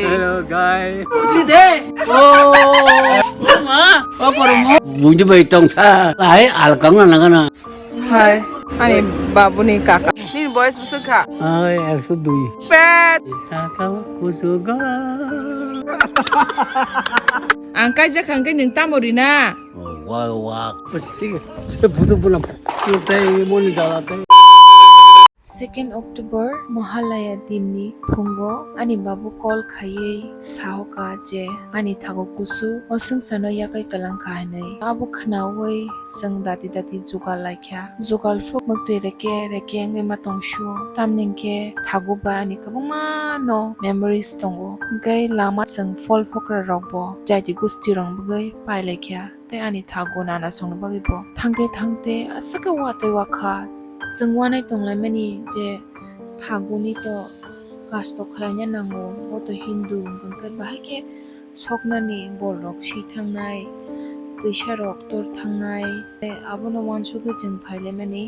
Hello guys. Dede. Oh. Mama. Apa rumah? Bunyi bayi tong sa. Lai alkang na nangana. Hai. Ani babu ni kakak. Ni boys besar kak. Ay, aku dui. Pet. Kakak kusuga. Angkai je angkai ni tamurina. Wah wah. Pasti. Sebutu pun apa? Kita mau ni jalan. 2nd October Mahalaya dinni Phungo ani babu call khaye sahoka je ani Thagu kusu o Swngsarno yakai kalang khainai abu khnawai sang dati jugal laikha jugal fuk mukte reke ngai matong shu tamningke Thagu ba ani kabuma no memories tongo gai lama sang fol fokra rokbo jaiti gusti rong bugai pai laikha te ani Thagu nana song bagi bo thangte asaka wate wakha Sengwanai tonglai mani je Thaguni to kasto khalanya nango boto Hindu gangkai bahake soknani borok si thangnai tuisha rok tor thangnai abono wansu ke jeng phaile mani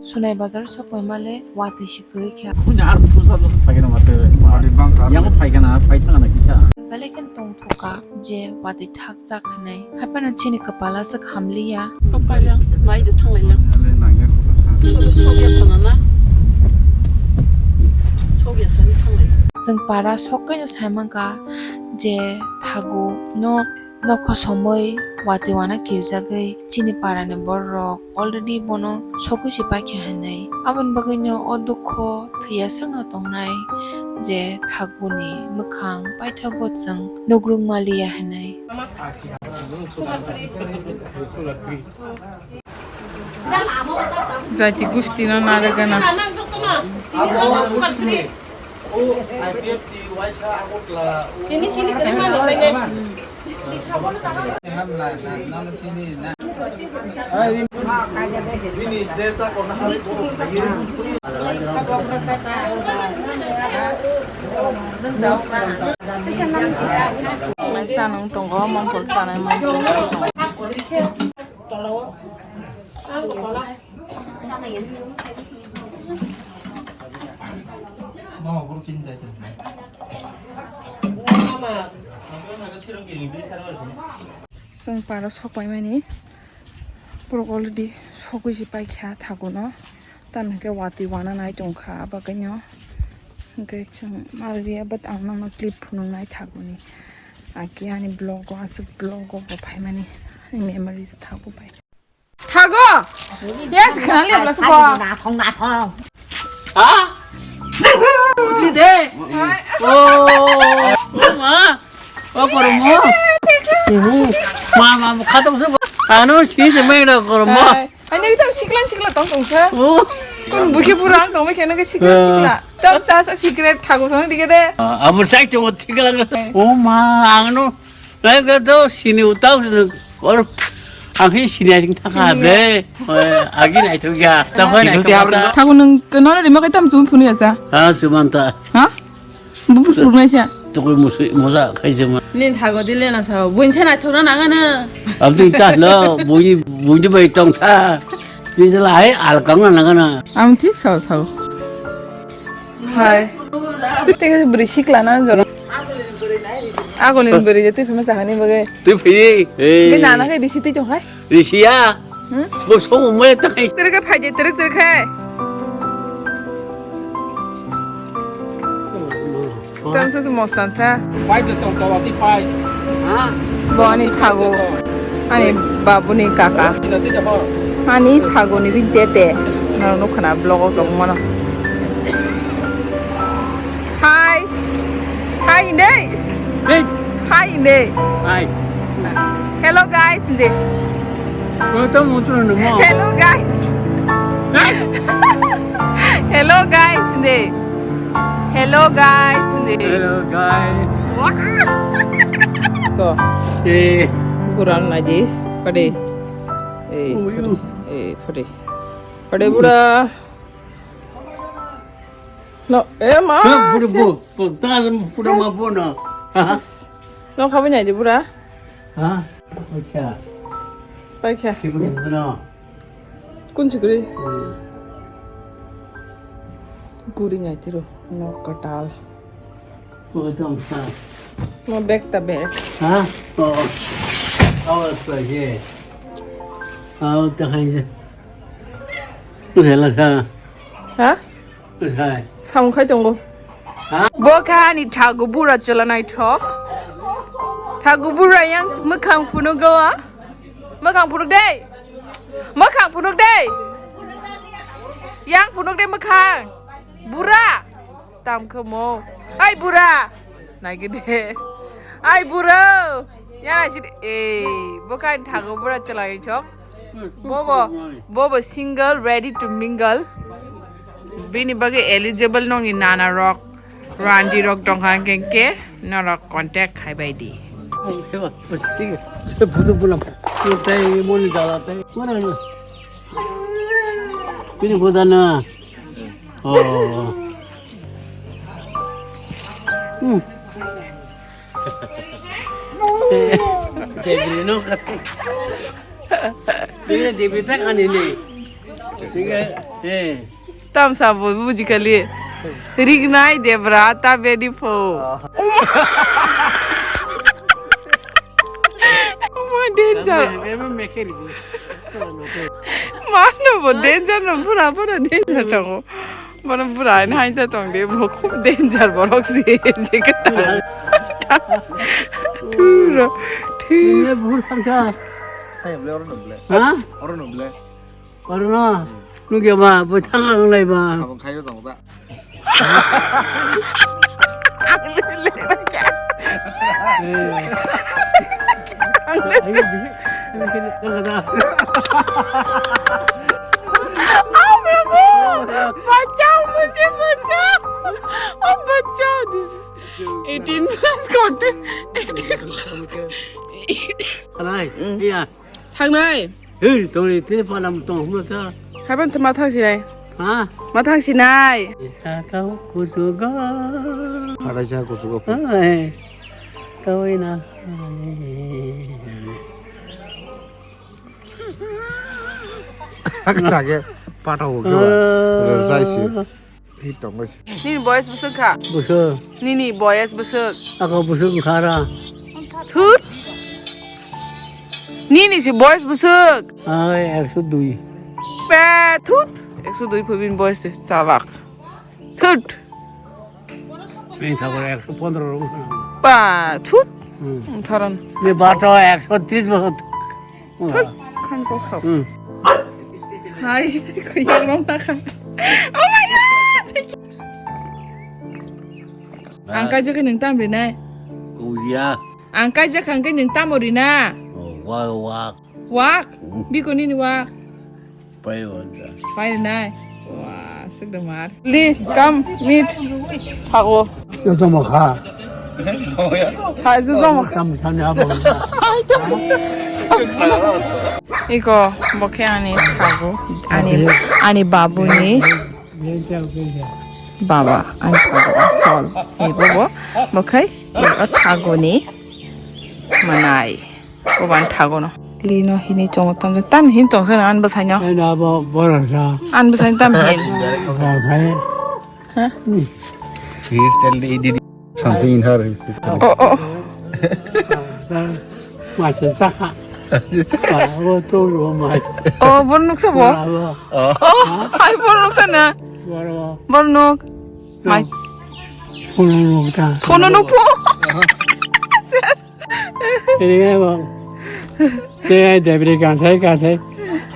Sunai bazar sokoi male wate shikuri kya Punya arus susah pakai nama tu. Yang pakai nama pakai nama kisah. balekan tong thoka je wate thaksa khanai hapana chini kapala sak hamliya Papaya, mai de thang lai lang. Sogya panana. Sogya san thang lai. jeng para sokai no saimangka je Thagu no khosomoi wate wana kirjagai chini para ne borok already bono soku sipa khanai abon bagai no odukho thiya sanga tongnai je Thaguni mukhang paithago jeng nogrung maliya hanai Jaiti gusti na naragana. Ini sini terima lo lagi. Mai sanang tonggo mampol sanai mampol. Sang para sokai mani porok already soku sipai kya Thagu no tam ke wati wana nai tongkha ba kanyo ke chang malri abat ang nang clip phunung nai Thagu ni aki ani blog asuk blog ko phai mani memories Thagu pai Thagu yes khali abla so Na thong. Hah? Dede. Oh. Mama. Apa rumah? Mama khatong se anu si semena korma. ani kita siklan tong tongsa Oh. kon buke purang tong me kena ke sikla tam sa secret Thagu sone dige de Abu saya cuma cikilan. Oh ma, anu. Lagi tu sini utau or angin sini aja tak ada. Agi naik tu ya. Tak pernah naik tu. Thagu nang kenal di mana tam jun phuni asa Ah, semanta. ha bubu surna sia Tu musa kai cuma. Nin Thagu dile na sa. Buin chana thora na ngana. Abdi tak lo, bunyi bayi tong sa. Ni selai alkang na ngana. am thik sa Thagu hai te beri sikla na joro agolin beri jete famous ahani bage Tu pergi. ke nana ke disiti jo hai Risia. Bos kau umur tak kai. tere ke phai je tere khai tam sa mostan sa Pai tu tong kau ti pai. Ah. boni Thagu ani babu ni kakak Tidak tidak apa. ani Thagu ni bidete na no khana blog ko mana hi inde Hei. hi inde Hai. hello guys inde Kau tahu muncul nama. hello guys hello guys inde hello guys inde Hello guys. ko Eh. buran aja pade pade bura no ma Pura tak pura mapuna. no khabu nyai bura Hah? Macam. 빠이캬. 기분이구나. 꾼지 그래. 구리냐 뒤로. 너까달. 보통 사. 뭐 백다 백. 아? 어떠지? 어떡하지? 무슨 사? 하? 무슨? 상khai 정보. Bokani Thagu bura jalanai thok. Thagu bura yang mekhang phunuk gawa. Mekhang phunuk dei. Mekhang phunuk dei. Yang phunuk dei mekhang. Bura. Tam khemo. Ai bura. Nai gede. Ai bura. Ya shit Bokani Thagu bura jalanai thok. Bobo single ready to mingle. Bini bagi eligible nong ni nana rock. Randy rock dong hang ke na rock contact hai bai di. 제가 벌써 저 부들부들 그때 몰리 달았다. 뭐라는? 그냥 보다는 데뷔는 같아. 내가 데뷔 딱 아니네. 내가 Tam sabo musically. Rignai debra ta very fo. Oh danger. Mano bo danger no pura danger tango. Bana pura na haita tong de bo khub danger borok si jekata. Turo. 이게 뭘 항상 아? 어른아 누게 뭐 탕을 내 봐. 가방 가요 동다. बचाओ मुझे बचाओ अब बचाओ दिस 18 plus content อะไร야ทางไหน 동네 telephone 한번 또 하면서 ให้มันมาทางสิไหน 아 มาทางสิไหน 가까워 구수가 바라자 고수가 가오이나 자게 빠라오게 와. 자이시. 이동 것이. นี่บอยส์บึกค่ะ 무슨 นี่บอยส์บึก 아까 무슨 가라 ทุดนี่สิบอยส์บึก 아 액수 두이 แปดทุดเอ็กซ์ดูพูบินบอยส์จาลักทุด 벤타고 액수 본드로 แปดทุดทารัน 내 바터 액수 तीस 먹었 ทุดขันกอกสอบ 응 ใครก็อยากร้องนะคะ Oh my god อังกายจะแค่หนึ่งตั้มหรือไง 고지야 อังกายจะแค่หนึ่งตั้มหรือไง 와와 วักบีคนนี้นี่วัก 빨리 온다 ไปหรือไงว้าสึกเดมาร์ลีกัมมิดทักโอ 여자 뭐가 หายจุดจอม 삼삼이 하고 อีกบอกแค่อันนี้ทักโออันนี้บาบูนี่ Baba, I'm Sol. Hey, Bobo, okay? You're a Tagoni. Manai. Boban Tagono. Lino, he need to come to Tam Hinton and Basano. And about Borasa And beside Tam Hin. He is telling something in her. Oh, 맛은 싸가 뭐 또로 맛 oh, Bornuk Sabo. Oh, hi, Bornuk Sana. 뭐라고 Bornuk. My 보는 거다 Pononupo. 이게 뭐 내가 데뷔 간사이 가세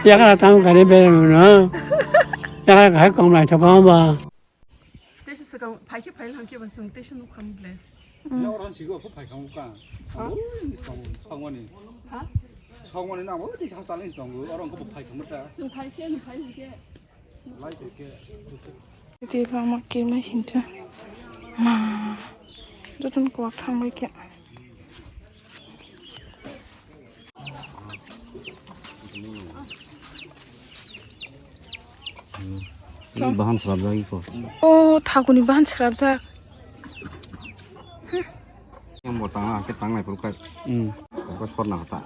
야가 다음 가는 배는 야가 갈 거만 저 봐봐 This is a pike pile hanky was some station come play. 여러분 지금 그 발광국가 성원이 성원이 나 어디 장사는 있어 그 어른 그 발광국가 Some pike and pike. 라이트 Di lama kirma hinta. Ma. Dudun kuat hang baik ya. bahan serap lagi kok. Oh, Thagu ni bahan serap jak. Yang mau tang, kita tang naik pelukai. Pelukai short nak tak.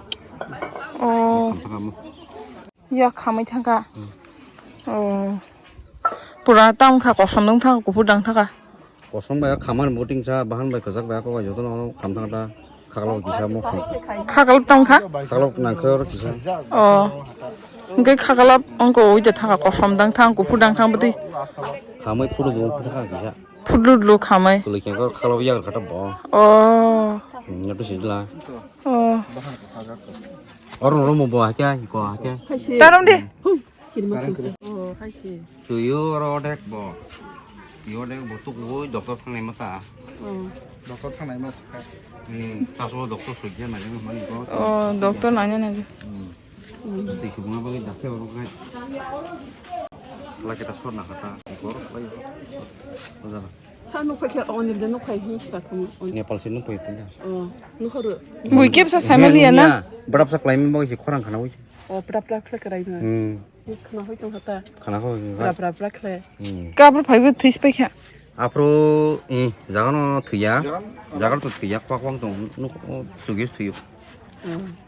Oh. 감사합니다. 야 가만히 타가. 보라 땅 가고 섬동 타고 고부당 타가. 고성바야 가만 모딩자 바한바이 거작바야 거가 여도나 감당하다 가갈로 기사 뭐 가갈 땅 가? 가갈로 난커로 기사 그 가갈랍 엉고 이제 타가 고섬당 타고 고부당 타고디. 가마이 푸르도 푸르가 기사 푸르르 가만히. 그렇게 거 칼로 야가 갖다 뭐 나도 시들라 어른 뭐 할게 이거 할게 따름디. 주요로 덱뭐 요래 뭐 또고 dokter 상내 맞다 dokter 상내 맞을까? 다소 dokter 수기야 맞는 거 많이 거 dokter nanya aja. nanti hubungan bagi dakhe orang kan lagi kita sorna kata ikor lagi udah 산호파게 오늘도 녹화해 시작하면 Nepal sini pun itu ya 누구를 뭐 이게 bisa samaliana? berapa seklaim bagi si kurang karena wis 브라브라 그래는 그나 호이통 갔다 karena kau 브라브라 그래 까불 파이브 트이스페이야. 앞으로 jangan tuya jangan tuh tuya kwang dong nu sugis tuyo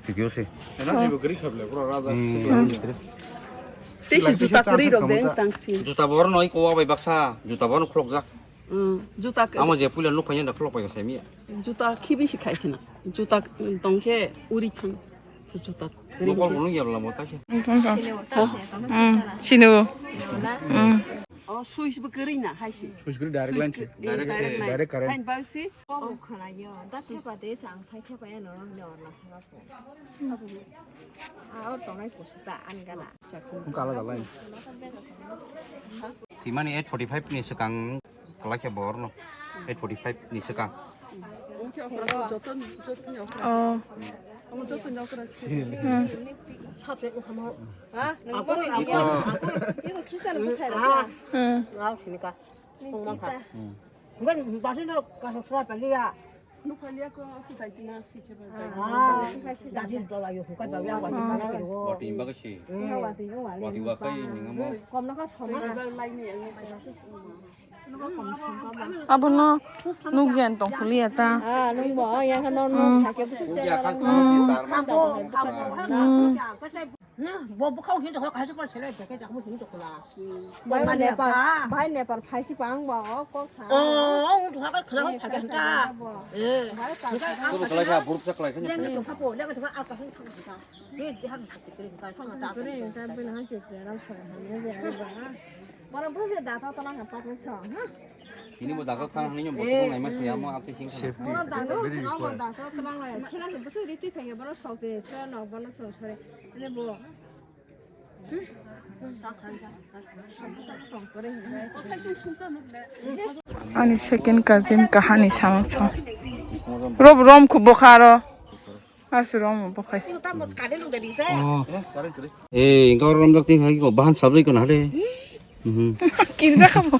sugis sih enak juga geris habis pura rada 대신 주다 그리로 된 당시 juta bor noi ko bai baksa juta bor klok jak 주다 ama je pulen nu phanya klok bai semi 주다 키비시 카이나 주다 동해 우리 탕 주다 nu ko bunu ya la mota sih 신우. 수이스 그리나 하시 terus geri direct line sih direct karen 한 바시 그나요. 다 태바 대상 태바야 너는 너나 생각고. 아, 어떤 보수다 안 가나. kalah line di mana 845 nih sekarang kelaknya bor no 845 nih sekarang 이거 기사는 그 사람이야. 나오시니까. 정말 가. 이건 마시러 가서 수다 빨리야. 누팔리아 거 수다이나 시켜봐 나중에 돌아요. 그까 봐야 와니까 그리고. waktu imbang sih 와서 이거 와래. waktu wakai nih mau 겁나가 처마. 아버너 누구야 동풀리야다. 아, 너 뭐, 야, 너 학교 무슨 뭐 북하고 진짜 거기 가서 걸 제일 되게 자꾸 진짜 좋구나. 바이 네팔 80방 꼭 사. 누가 그냥 가겠다. 예. itu kelaknya buruk sekali kan 내가 하고 내가 저 아까 한 타고 가. 네, 하면 그러니까 상관다. 그래, 그러면 한 개, 내가 소리 뭐라 보세요, 나도 떠나가 빠졌어. ini mau dapat kan hanya mau tukang lain masih ya mau aktif sih 뭐라 나도 상관 나도 떠나가야. 지난주 무슨 일이 뒤편에 뭐라 소리, 소나 뭐라 소리. 근데 뭐 아니 second cousin kaha니 상상. 롬 쿠보카로. 알수 롬 보카. engkau orang dakting lagi kok bahan sabri kan ada 긴자 가보.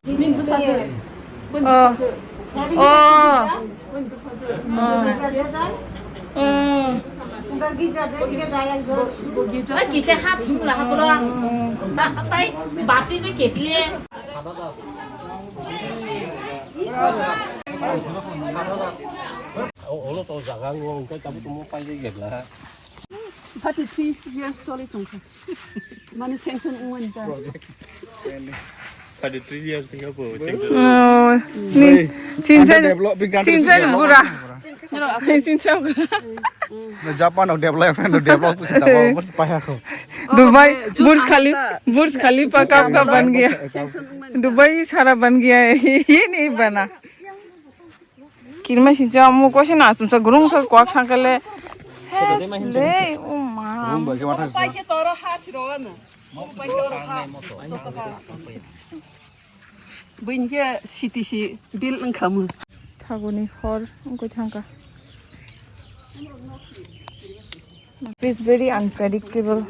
님부 사서 기세 합치라 하고라. 나 따이 마티지 개필래. Olo tau jaga ngomong kan tapi kamu pai dia lah. 파티 트위스키야 스토리 통카. 많이 생선 응원다. pada 3 years Singapore 니 진짜 진짜 뭐라? 진짜 na Japan udah develop kan udah develop kita supaya aku Dubai Burj Khalifa कब का बन गया दुबई सारा बन गया है ये नहीं बना किरमा सिंचा मु क्वेश्चन आसुम सा गुरुंग सा क्वाक थांकले ले ओ मा पाइके तोरा हासिरोन पाइके तोरा हा बुइनके सिटिसि बिल ओंखामो थागुनि हर उनको थांका It's very unpredictable.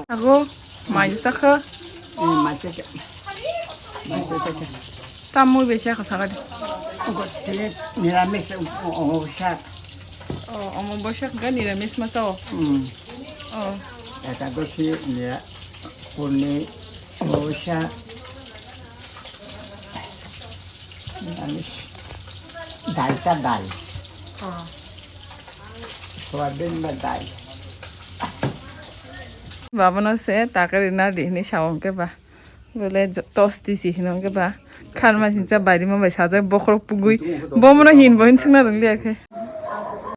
Aku maju sakha. তামুই বেশি খাসা গাড়ি নিরামিষ অমাবস্যা অমাবস্যা খাগা নিরামিষ মাসাও একাদশী পূর্ণি অমাবস্যা নিরামিষ ডালটা ডাল সোয়াবিন বা ডাল বাবানো সে তাকারি না দিহনি সাওকে বা বলে টস দিছি হিনকে বা খারমা সিনচা বাইরি মাবাই সাজা বখরক পুগুই বমনো হিন বহিন সিংনা রংলি আকে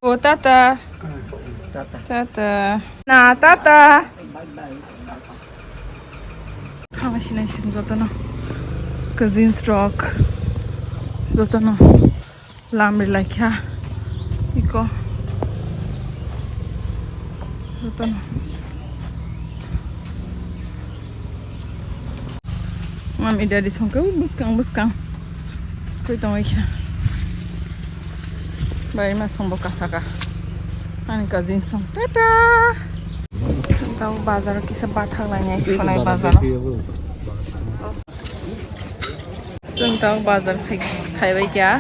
ও তাতা তাতা না তাতা খামাসি নাই সিং যত না কাজিন স্ট্রক যত না লাম রিলাইখা ইকো যত না Mami dari songkau buskang kau tahu ikan bayi mas songbo kasaka ani kazin song tata tahu bazar kisah bathang lainnya ikanai bazar tahu bazar khai bayi kya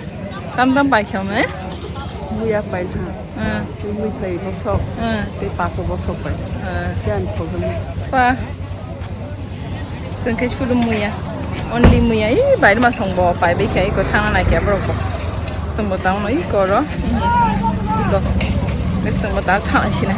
tam bayi kya me Muya pai tha. Mui pai bosok. Te paso bosok pai. Jan thousand. pa sengke shulu muya only muya I bayi mas songbo pai bayi kya ikut thang naik kya berapa sengbo tahu no ikoro iko besengbo tahu thang sini